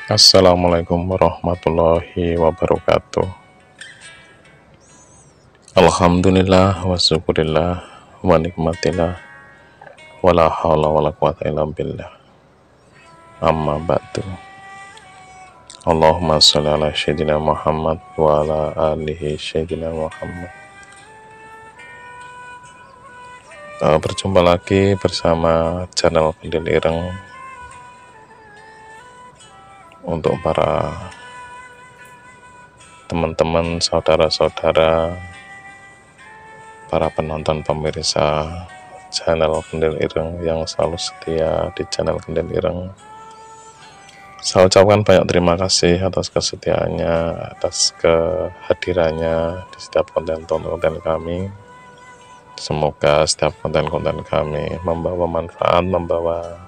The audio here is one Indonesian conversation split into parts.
Assalamualaikum warahmatullahi wabarakatuh. Alhamdulillah wa syukurillah wa nikmatillah wa la hawla wa la quwata illa billah. Amma ba'du. Allahumma sholli ala sayyidina Muhammad wa ala alihi sayyidina Muhammad. Berjumpa lagi bersama channel Kendil Ireng untuk para teman-teman, saudara-saudara, para penonton pemirsa channel Kendil Ireng yang selalu setia di channel Kendil Ireng. Saya ucapkan banyak terima kasih atas kesetiaannya, atas kehadirannya di setiap konten-konten kami. Semoga setiap konten-konten kami membawa manfaat, membawa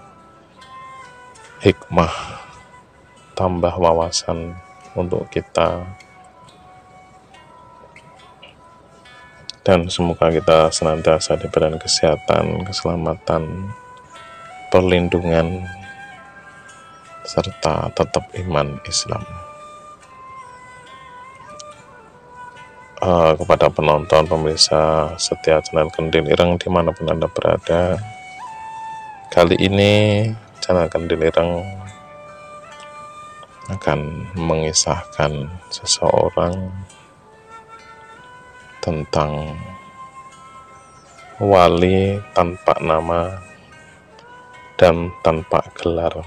hikmah, tambah wawasan untuk kita, dan semoga kita senantiasa diberikan kesehatan, keselamatan, perlindungan, serta tetap iman Islam. Kepada penonton pemirsa setia channel Kendil Ireng dimanapun Anda berada, kali ini channel Kendil Ireng akan mengisahkan seseorang tentang wali tanpa nama dan tanpa gelar.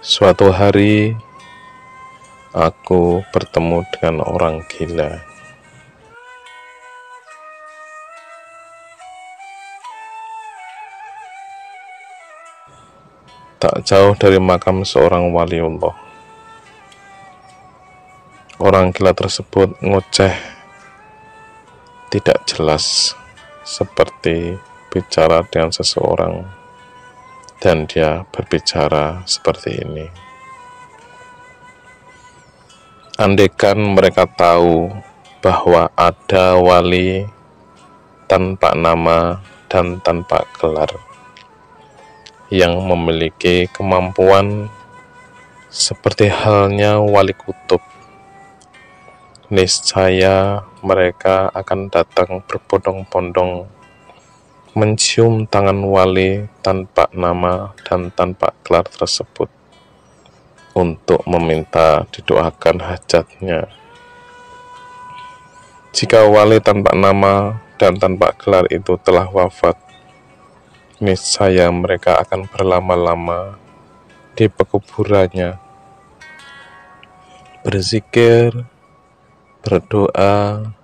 Suatu hari aku bertemu dengan orang gila. Tak jauh dari makam seorang waliullah. Orang gila tersebut ngoceh, tidak jelas, seperti bicara dengan seseorang, dan dia berbicara seperti ini. Andaikan mereka tahu bahwa ada wali tanpa nama dan tanpa gelar yang memiliki kemampuan seperti halnya wali kutub, niscaya mereka akan datang berbondong-bondong mencium tangan wali tanpa nama dan tanpa gelar tersebut untuk meminta didoakan hajatnya. Jika wali tanpa nama dan tanpa gelar itu telah wafat, niscaya mereka akan berlama-lama di pekuburannya, berzikir, berdoa,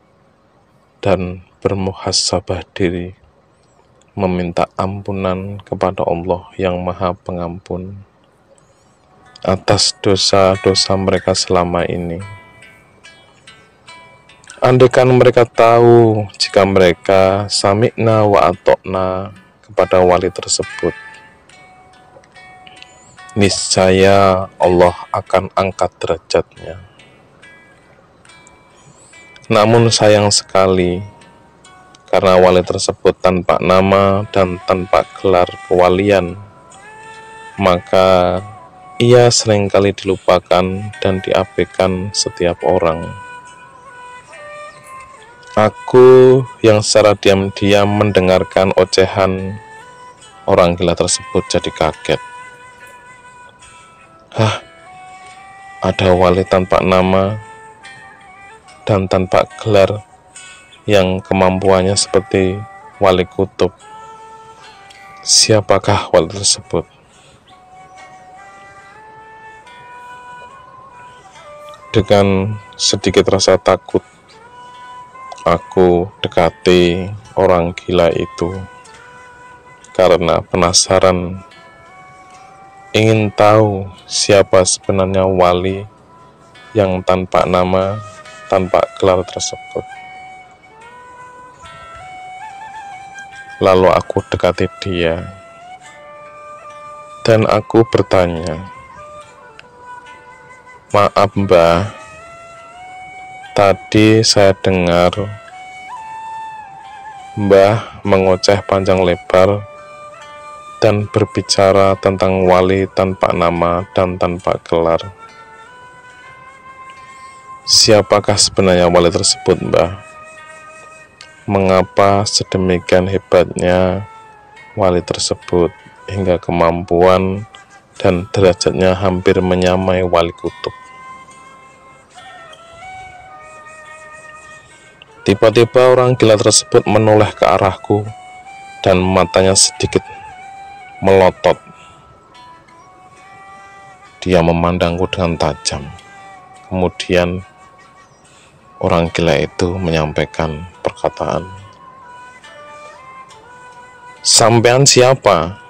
dan bermuhasabah diri, meminta ampunan kepada Allah yang Maha Pengampun atas dosa-dosa mereka selama ini. Andaikan mereka tahu jika mereka sami'na wa atokna kepada wali tersebut, niscaya Allah akan angkat derajatnya. Namun sayang sekali, karena wali tersebut tanpa nama dan tanpa gelar kewalian, maka ia seringkali dilupakan dan diabaikan setiap orang. Aku yang secara diam-diam mendengarkan ocehan orang gila tersebut jadi kaget. Ada wali tanpa nama dan tanpa gelar yang kemampuannya seperti wali kutub. Siapakah wali tersebut? Dengan sedikit rasa takut, aku dekati orang gila itu karena penasaran, ingin tahu siapa sebenarnya wali yang tanpa nama, tanpa gelar tersebut. Lalu aku dekati dia, dan aku bertanya, "Maaf Mbah, tadi saya dengar Mbah mengoceh panjang lebar dan berbicara tentang wali tanpa nama dan tanpa gelar. Siapakah sebenarnya wali tersebut, Mbah? Mengapa sedemikian hebatnya wali tersebut hingga kemampuan dan derajatnya hampir menyamai wali kutub? Tiba-tiba orang gila tersebut menoleh ke arahku dan matanya sedikit melotot. Dia memandangku dengan tajam. Kemudian orang gila itu menyampaikan perkataan, "Sampean siapa?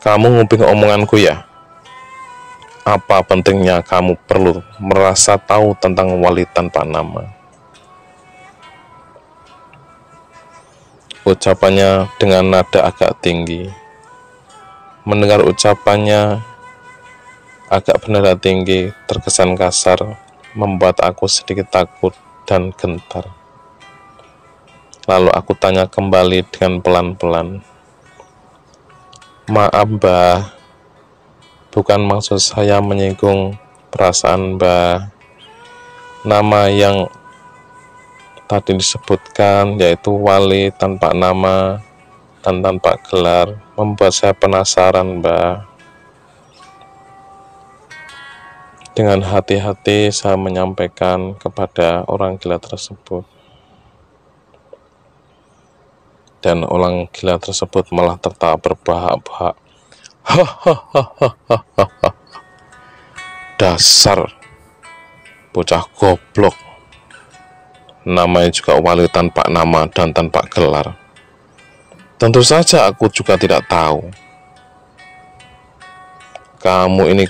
Kamu nguping omonganku ya? Apa pentingnya kamu perlu merasa tahu tentang wali tanpa nama?" Ucapannya dengan nada agak tinggi. Mendengar ucapannya agak bernada tinggi terkesan kasar, membuat aku sedikit takut dan gentar. Lalu aku tanya kembali dengan pelan-pelan, "Maaf, Mbah, bukan maksud saya menyinggung perasaan Mbah. Nama yang tadi disebutkan, yaitu wali tanpa nama dan tanpa gelar, membuat saya penasaran, Mbah." Dengan hati-hati saya menyampaikan kepada orang gila tersebut. Dan orang gila tersebut malah tertawa berbahak-bahak. "Hahaha, dasar bocah goblok. Namanya juga wali tanpa nama dan tanpa gelar. Tentu saja aku juga tidak tahu. Kamu ini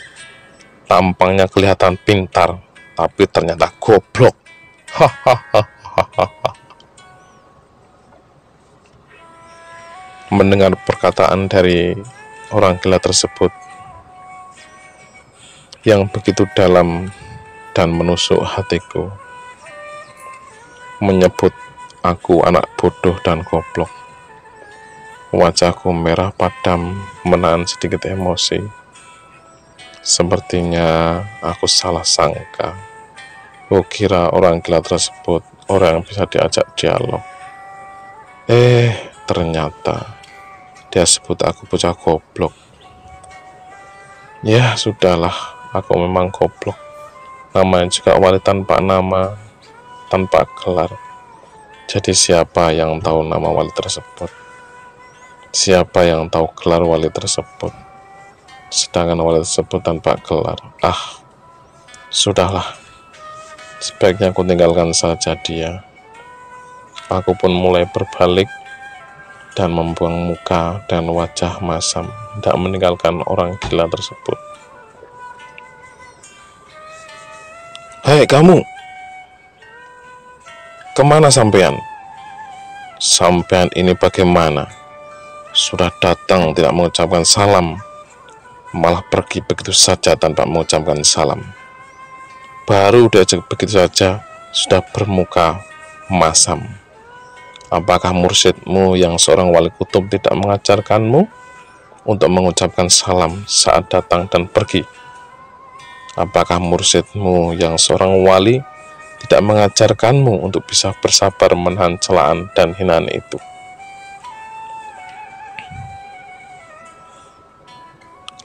tampangnya kelihatan pintar, tapi ternyata goblok. Hahaha." Mendengar perkataan dari orang gila tersebut yang begitu dalam dan menusuk hatiku, menyebut aku anak bodoh dan goblok, wajahku merah padam, menahan sedikit emosi. Sepertinya aku salah sangka. Kukira orang gila tersebut orang yang bisa diajak dialog. Ternyata dia sebut aku bocah goblok. Ya sudahlah, aku memang goblok. Namanya juga wali tanpa nama, tanpa gelar. Jadi siapa yang tahu nama wali tersebut? Siapa yang tahu gelar wali tersebut? Sedangkan wali tersebut tanpa gelar. Sudahlah, sebaiknya aku tinggalkan saja dia. Aku pun mulai berbalik dan membuang muka dan wajah masam, tidak meninggalkan orang gila tersebut. "Hei kamu, kemana sampean? Sampean ini bagaimana? Sudah datang tidak mengucapkan salam, malah pergi begitu saja tanpa mengucapkan salam. Baru diajak begitu saja sudah bermuka masam. Apakah mursyidmu yang seorang wali kutub tidak mengajarkanmu untuk mengucapkan salam saat datang dan pergi? Apakah mursyidmu yang seorang wali tidak mengajarkanmu untuk bisa bersabar menahan celaan dan hinaan itu?"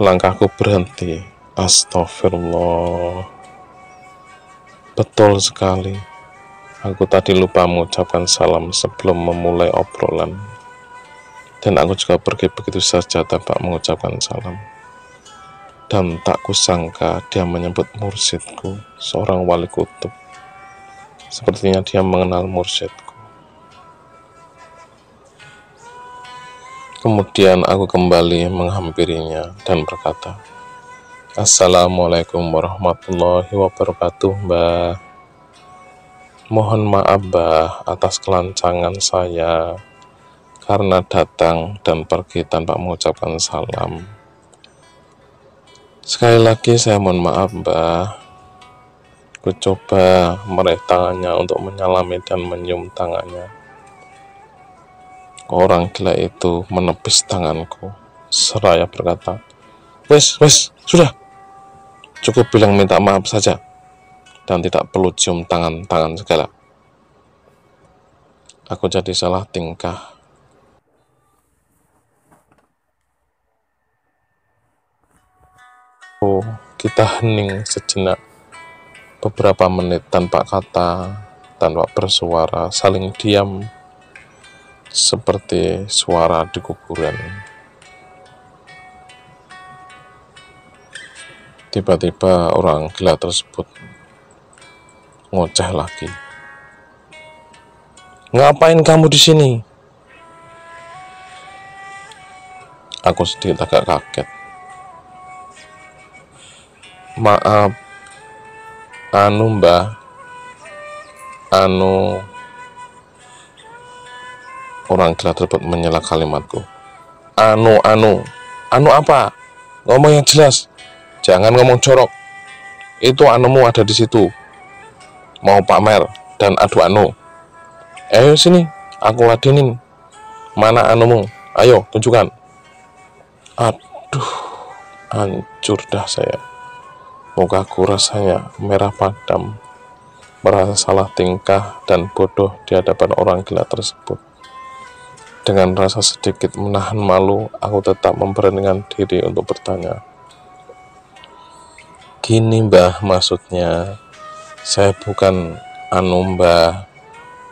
Langkahku berhenti. Astagfirullah. Betul sekali. Aku tadi lupa mengucapkan salam sebelum memulai obrolan. Dan aku juga pergi begitu saja tanpa mengucapkan salam. Dan tak kusangka dia menyebut mursyidku, seorang wali kutub. Sepertinya dia mengenal mursyidku. Kemudian aku kembali menghampirinya dan berkata, "Assalamualaikum warahmatullahi wabarakatuh, Mbah. Mohon maaf, Mbah, atas kelancangan saya karena datang dan pergi tanpa mengucapkan salam. Sekali lagi saya mohon maaf, Mbah. Ku coba meraih tangannya untuk menyalami dan menyium tangannya. Orang gila itu menepis tanganku seraya berkata, "Wes, wes, sudah. Cukup bilang minta maaf saja dan tidak perlu cium tangan-tangan segala." Aku jadi salah tingkah. Oh, kita hening sejenak, beberapa menit tanpa kata, tanpa bersuara, saling diam seperti suara di kuburan. Tiba-tiba orang gila tersebut ngoceh lagi. "Ngapain kamu di sini?" Aku sedikit agak kaget. "Maaf, Mbah, orang gila tersebut menyela kalimatku. Anu apa? Ngomong yang jelas, jangan ngomong jorok. Itu anumu ada di situ, mau pamer dan adu anu. Ayo sini, aku ladenin. Mana anumu? Ayo, tunjukkan." Aduh, hancur dah saya. Mukaku rasanya merah padam, merasa salah tingkah dan bodoh di hadapan orang gila tersebut. Dengan rasa sedikit menahan malu, aku tetap memberanikan diri untuk bertanya. "Gini Mbah, maksudnya saya bukan Mbah.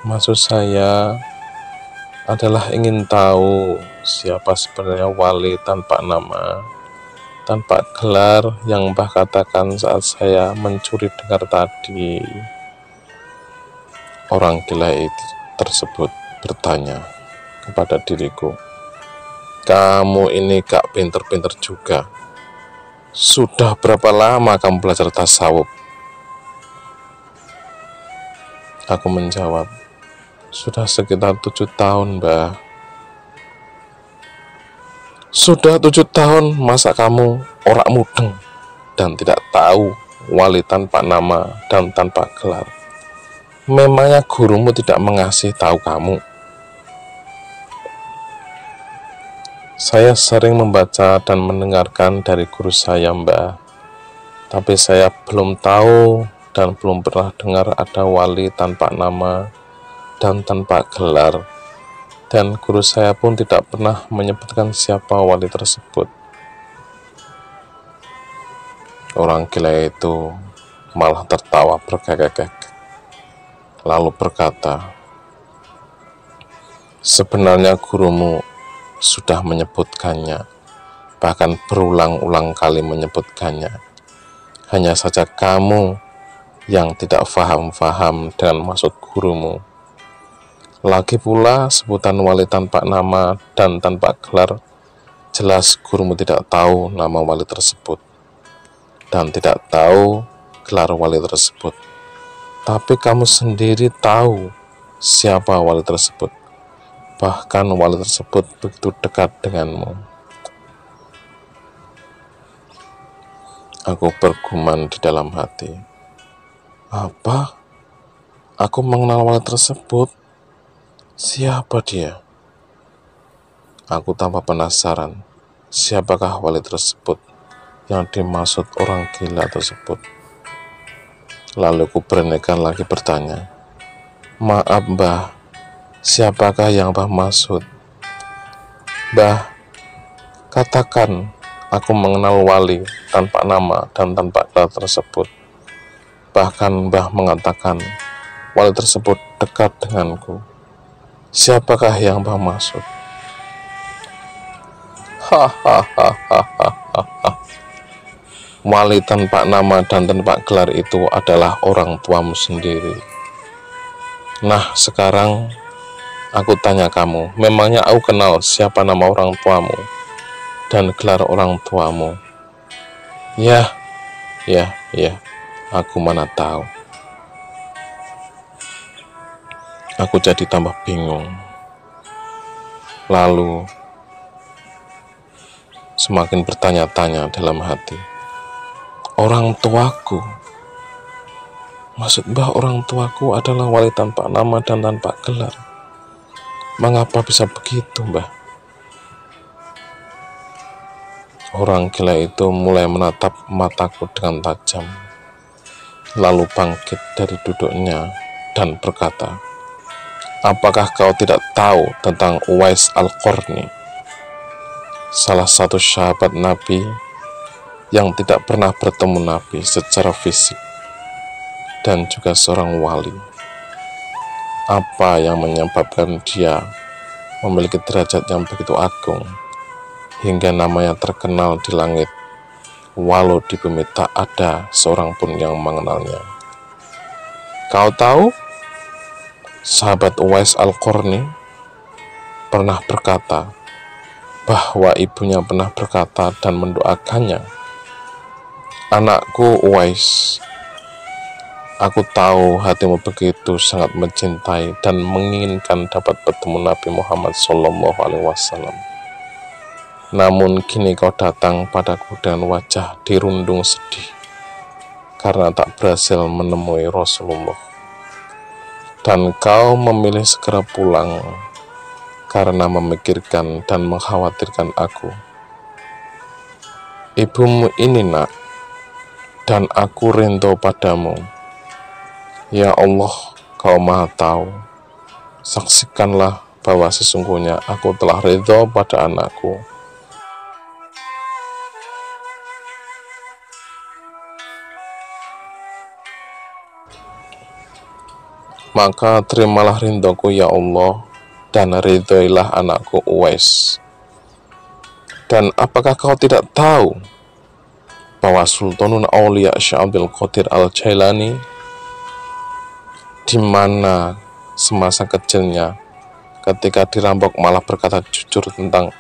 Maksud saya adalah ingin tahu siapa sebenarnya wali tanpa nama, tanpa gelar yang Mbah katakan saat saya mencuri dengar tadi." Orang gila itu tersebut bertanya kepada diriku, "Kamu ini gak pinter-pinter juga. Sudah berapa lama kamu belajar tasawuf?" Aku menjawab, "Sudah sekitar 7 tahun, Mbah." "Sudah 7 tahun, masa kamu orang mudeng dan tidak tahu wali tanpa nama dan tanpa gelar? Memangnya gurumu tidak mengasih tahu kamu?" "Saya sering membaca dan mendengarkan dari guru saya, Mbah. Tapi saya belum tahu dan belum pernah dengar ada wali tanpa nama dan tanpa gelar. Dan guru saya pun tidak pernah menyebutkan siapa wali tersebut." Orang gila itu malah tertawa bergegak, lalu berkata, "Sebenarnya gurumu sudah menyebutkannya, bahkan berulang-ulang kali menyebutkannya. Hanya saja kamu yang tidak faham-faham dengan maksud gurumu. Lagi pula sebutan wali tanpa nama dan tanpa gelar, jelas gurumu tidak tahu nama wali tersebut dan tidak tahu gelar wali tersebut. Tapi kamu sendiri tahu siapa wali tersebut. Bahkan wali tersebut begitu dekat denganmu." Aku bergumam di dalam hati. Apa? Aku mengenal wali tersebut? Siapa dia? Aku tambah penasaran. Siapakah wali tersebut yang dimaksud orang gila tersebut? Lalu aku beranikan lagi bertanya, "Maaf Mbah, siapakah yang Mbah maksud? Mbah, katakan aku mengenal wali tanpa nama dan tanpa gelar tersebut. Bahkan Mbah mengatakan wali tersebut dekat denganku. Siapakah yang Mbah maksud?" Hahaha. "Wali tanpa nama dan tanpa gelar itu adalah orang tuamu sendiri. Nah, sekarang aku tanya kamu, memangnya aku kenal siapa nama orang tuamu dan gelar orang tuamu?" Ya, aku mana tahu." Aku jadi tambah bingung. Lalu semakin bertanya-tanya dalam hati. Orang tuaku? Maksud Mbah orang tuaku adalah wali tanpa nama dan tanpa gelar? Mengapa bisa begitu, Mbah? Orang gila itu mulai menatap mataku dengan tajam, lalu bangkit dari duduknya dan berkata, "Apakah kau tidak tahu tentang Uwais Al-Qarni, salah satu sahabat Nabi yang tidak pernah bertemu Nabi secara fisik dan juga seorang wali? Apa yang menyebabkan dia memiliki derajat yang begitu agung hingga namanya terkenal di langit, walau di bumi tak ada seorang pun yang mengenalnya? Kau tahu, sahabat Uwais Al-Qarni pernah berkata bahwa ibunya pernah berkata dan mendoakannya, 'Anakku Uwais, aku tahu hatimu begitu sangat mencintai dan menginginkan dapat bertemu Nabi Muhammad SAW. Namun kini kau datang padaku dengan wajah dirundung sedih karena tak berhasil menemui Rasulullah. Dan kau memilih segera pulang karena memikirkan dan mengkhawatirkan aku. Ibumu ini, nak, dan aku rindu padamu. Ya Allah, kau maha tahu. Saksikanlah bahwa sesungguhnya aku telah ridho pada anakku. Maka terimalah rindoku ya Allah, dan ridhoilah anakku Uwais. Dan apakah kau tidak tahu bahwa Sultanul Aulia Syekh Abdul Qadir Al-Jailani, di mana semasa kecilnya ketika dirampok malah berkata jujur tentang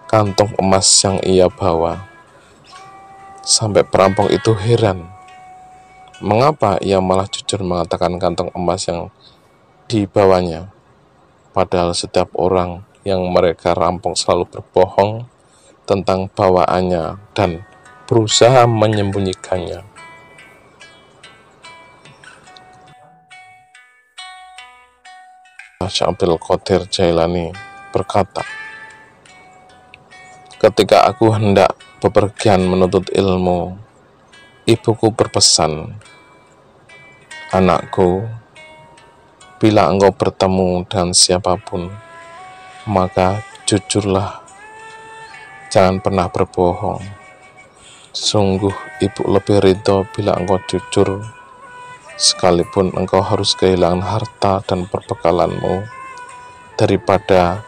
kantong emas yang ia bawa, sampai perampok itu heran mengapa ia malah jujur mengatakan kantong emas yang dibawanya, padahal setiap orang yang mereka rampok selalu berbohong tentang bawaannya dan berusaha menyembunyikannya. Syekh Abdul Qadir Jailani berkata, ketika aku hendak bepergian menuntut ilmu, ibuku berpesan, anakku, bila engkau bertemu dengan siapapun, maka jujurlah, jangan pernah berbohong. Sungguh ibu lebih ridho bila engkau jujur, sekalipun engkau harus kehilangan harta dan perbekalanmu, daripada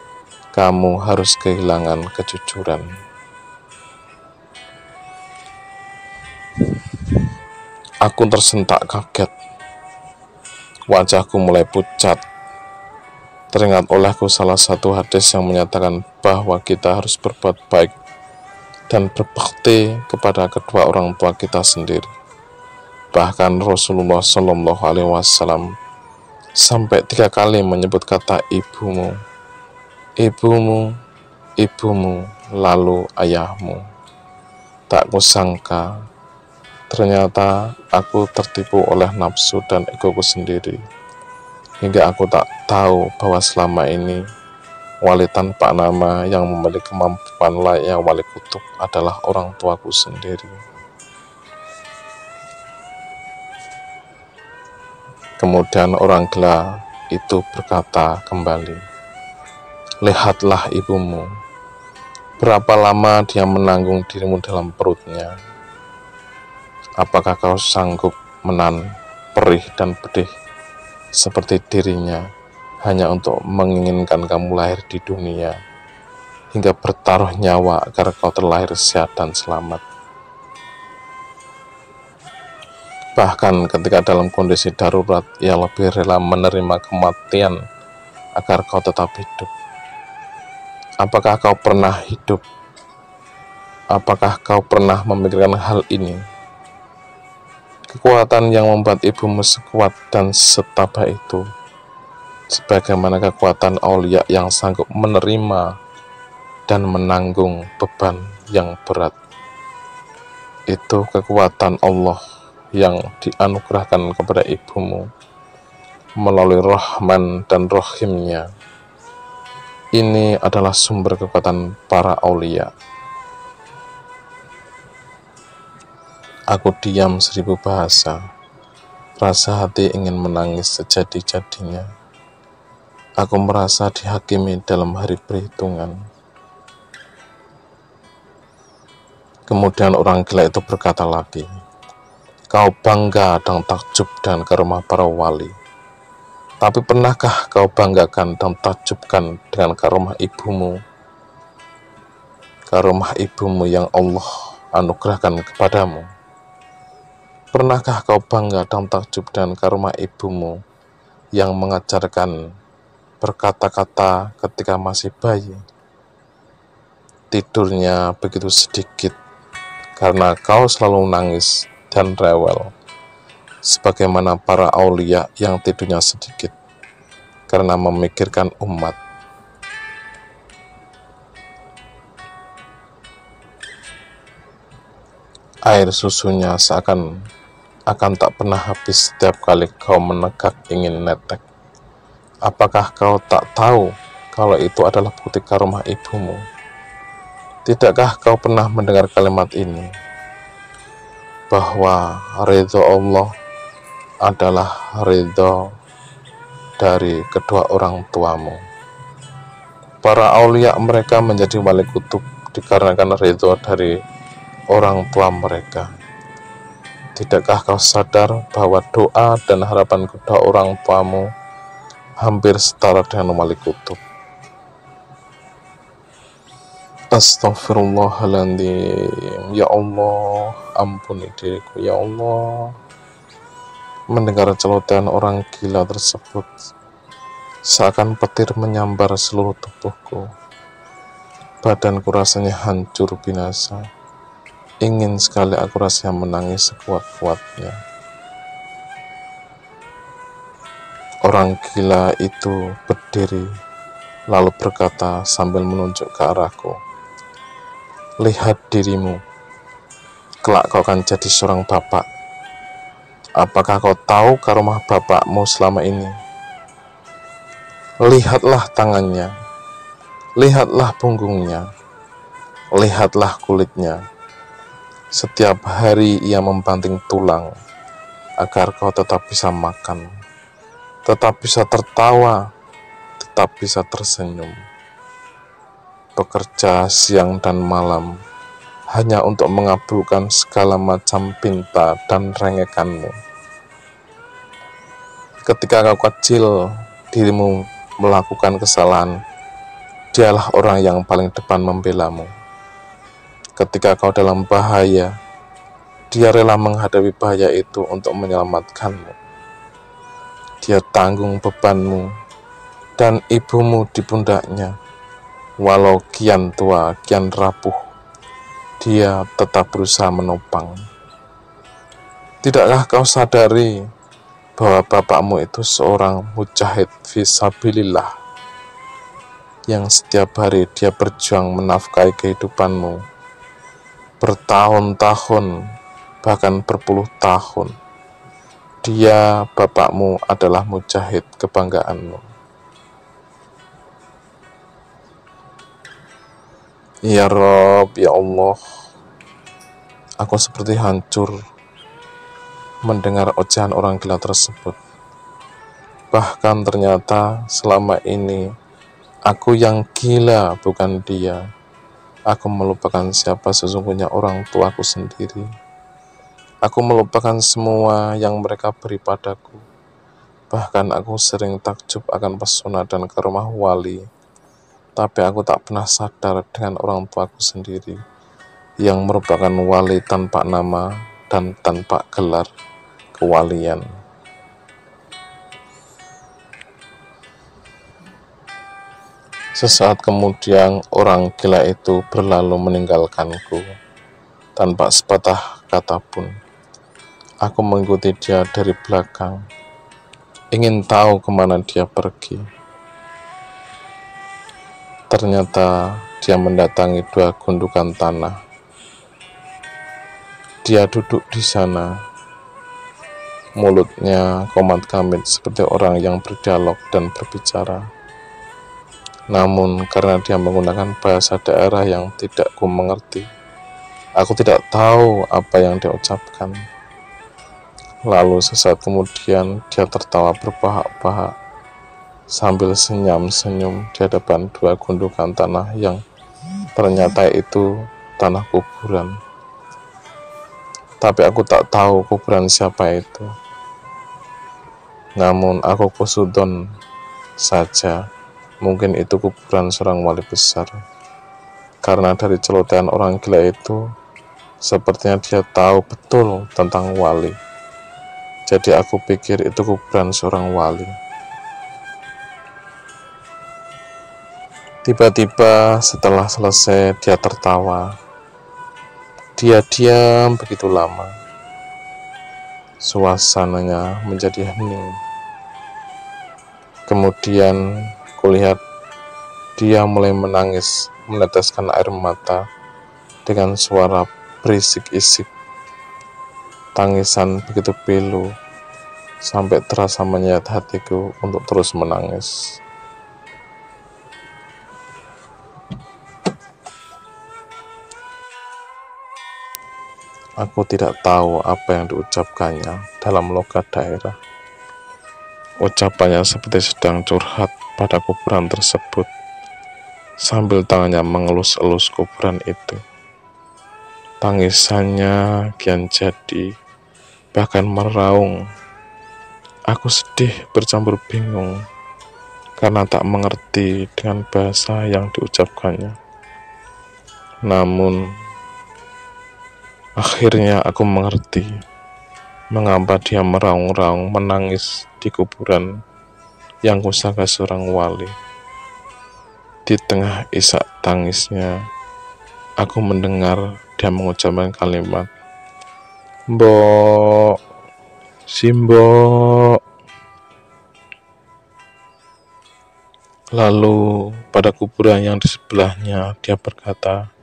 kamu harus kehilangan kejujuran. Aku tersentak kaget, wajahku mulai pucat. Teringat olehku salah satu hadis yang menyatakan bahwa kita harus berbuat baik dan berbakti kepada kedua orang tua kita sendiri. Bahkan Rasulullah SAW sampai 3 kali menyebut kata ibumu, ibumu, ibumu, lalu ayahmu. Tak kusangka, ternyata aku tertipu oleh nafsu dan egoku sendiri, hingga aku tak tahu bahwa selama ini wali tanpa nama yang memiliki kemampuan layak wali kutub adalah orang tuaku sendiri. Kemudian orang gila itu berkata kembali, lihatlah ibumu, berapa lama dia menanggung dirimu dalam perutnya. Apakah kau sanggup menahan perih dan pedih seperti dirinya hanya untuk menginginkan kamu lahir di dunia, hingga bertaruh nyawa agar kau terlahir sehat dan selamat? Bahkan ketika dalam kondisi darurat, ia lebih rela menerima kematian agar kau tetap hidup. Apakah kau pernah hidup? Apakah kau pernah memikirkan hal ini? Kekuatan yang membuat ibumu sekuat dan setabah itu, sebagaimana kekuatan aulia yang sanggup menerima dan menanggung beban yang berat. Itu kekuatan Allah yang dianugerahkan kepada ibumu melalui Rahman dan Rahimnya. Ini adalah sumber kekuatan para aulia. Aku diam 1000 bahasa. Rasa hati ingin menangis sejadi-jadinya. Aku merasa dihakimi dalam hari perhitungan. Kemudian orang gila itu berkata lagi, kau bangga dan takjub dengan karomah para wali. Tapi pernahkah kau banggakan dan takjubkan dengan karomah ibumu? Karomah ibumu yang Allah anugerahkan kepadamu. Pernahkah kau bangga dan takjub dengan karomah ibumu yang mengajarkan berkata-kata ketika masih bayi? Tidurnya begitu sedikit karena kau selalu nangis dan rewel, sebagaimana para aulia yang tidurnya sedikit karena memikirkan umat. Air susunya seakan akan tak pernah habis setiap kali kau menegak ingin netek. Apakah kau tak tahu kalau itu adalah bukti karomah ibumu? Tidakkah kau pernah mendengar kalimat ini, bahwa ridho Allah adalah ridho dari kedua orang tuamu? Para aulia mereka menjadi wali kutub dikarenakan ridho dari orang tua mereka. Tidakkah kau sadar bahwa doa dan harapan kedua orang tuamu hampir setara dengan wali kutub? Astaghfirullahaladzim. Ya Allah, ampuni diriku ya Allah. Mendengar celotehan orang gila tersebut, seakan petir menyambar seluruh tubuhku. Badanku rasanya hancur binasa. Ingin sekali aku rasanya menangis sekuat-kuatnya. Orang gila itu berdiri, lalu berkata sambil menunjuk ke arahku, lihat dirimu, kelak kau akan jadi seorang bapak. Apakah kau tahu karomah bapakmu selama ini? Lihatlah tangannya, lihatlah punggungnya, lihatlah kulitnya. Setiap hari ia membanting tulang agar kau tetap bisa makan, tetap bisa tertawa, tetap bisa tersenyum. Bekerja siang dan malam hanya untuk mengabulkan segala macam pinta dan rengekanmu. Ketika kau kecil, dirimu melakukan kesalahan, dialah orang yang paling depan membelamu. Ketika kau dalam bahaya, dia rela menghadapi bahaya itu untuk menyelamatkanmu. Dia tanggung bebanmu dan ibumu di pundaknya. Walau kian tua, kian rapuh, dia tetap berusaha menopang. Tidakkah kau sadari bahwa bapakmu itu seorang mujahid fisabilillah, yang setiap hari dia berjuang menafkahi kehidupanmu bertahun-tahun, bahkan berpuluh tahun. Dia, bapakmu, adalah mujahid kebanggaanmu. Ya Rob, ya Allah, aku seperti hancur mendengar ocehan orang gila tersebut. Bahkan ternyata selama ini aku yang gila, bukan dia. Aku melupakan siapa sesungguhnya orang tuaku sendiri. Aku melupakan semua yang mereka beri padaku. Bahkan aku sering takjub akan pesona dan karomah wali. Tapi aku tak pernah sadar dengan orang tuaku sendiri, yang merupakan wali tanpa nama dan tanpa gelar kewalian. Sesaat kemudian orang gila itu berlalu meninggalkanku tanpa sepatah kata pun. Aku mengikuti dia dari belakang, ingin tahu kemana dia pergi. Ternyata dia mendatangi 2 gundukan tanah. Dia duduk di sana, mulutnya komat kamit seperti orang yang berdialog dan berbicara. Namun karena dia menggunakan bahasa daerah yang tidak ku mengerti, aku tidak tahu apa yang dia ucapkan. Lalu sesaat kemudian dia tertawa berbahak-bahak sambil senyum-senyum di hadapan dua gundukan tanah yang ternyata itu tanah kuburan. Tapi aku tak tahu kuburan siapa itu. Namun aku kusudon saja, mungkin itu kuburan seorang wali besar. Karena dari celotehan orang gila itu, sepertinya dia tahu betul tentang wali. Jadi aku pikir itu kuburan seorang wali. Tiba-tiba setelah selesai dia tertawa. Dia diam begitu lama. Suasananya menjadi hening. Kemudian kulihat dia mulai menangis, meneteskan air mata dengan suara berisik-isik. Tangisan begitu pilu sampai terasa menyayat hatiku untuk terus menangis. Aku tidak tahu apa yang diucapkannya dalam logat daerah. Ucapannya seperti sedang curhat pada kuburan tersebut, sambil tangannya mengelus-elus kuburan itu. Tangisannya kian jadi, bahkan meraung. Aku sedih bercampur bingung, karena tak mengerti dengan bahasa yang diucapkannya. Namun, akhirnya aku mengerti mengapa dia meraung-raung menangis di kuburan yang kusangka seorang wali. Di tengah isak tangisnya, aku mendengar dia mengucapkan kalimat, "Mbok, Simbok." Lalu pada kuburan yang di sebelahnya dia berkata,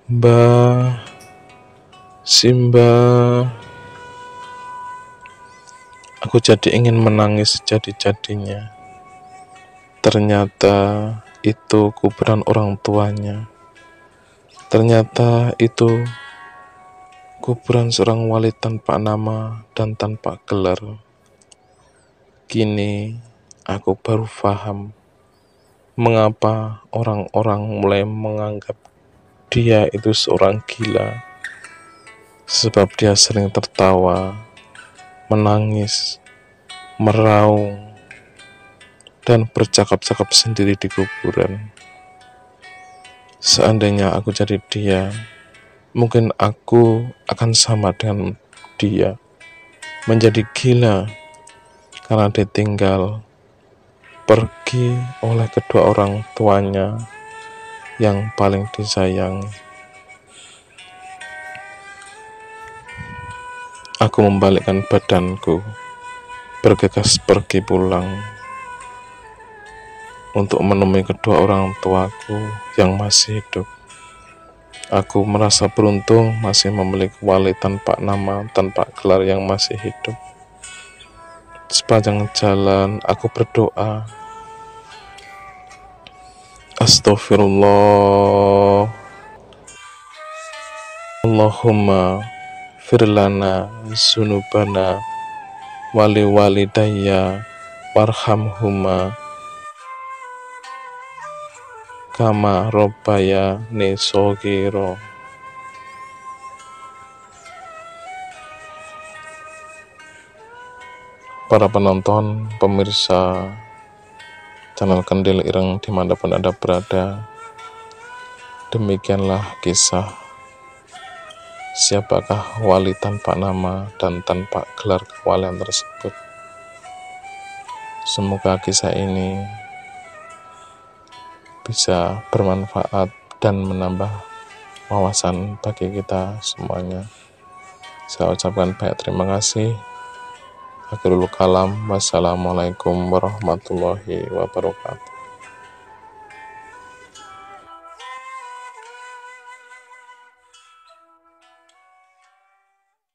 "Mbah, Simbah." Aku jadi ingin menangis sejadi-jadinya. Ternyata itu kuburan orang tuanya. Ternyata itu kuburan seorang wali tanpa nama dan tanpa gelar. Kini aku baru paham mengapa orang-orang mulai menganggap dia itu seorang gila. Sebab dia sering tertawa, menangis, meraung, dan bercakap-cakap sendiri di kuburan. Seandainya aku jadi dia, mungkin aku akan sama dengan dia, menjadi gila karena ditinggal pergi oleh kedua orang tuanya yang paling disayang. Aku membalikkan badanku, bergegas pergi pulang untuk menemui kedua orang tuaku yang masih hidup. Aku merasa beruntung masih memiliki wali tanpa nama, tanpa gelar yang masih hidup. Sepanjang jalan aku berdoa, Astaghfirullah, Allahumma firlana sunubana wali walidayya warhamhuma kama robbaya nisogiro. Para penonton, pemirsa channel Kendil Ireng dimanapun Anda berada, demikianlah kisah siapakah wali tanpa nama dan tanpa gelar kewalian tersebut. Semoga kisah ini bisa bermanfaat dan menambah wawasan bagi kita semuanya. Saya ucapkan banyak terima kasih. Akhirul kalam, wassalamualaikum warahmatullahi wabarakatuh.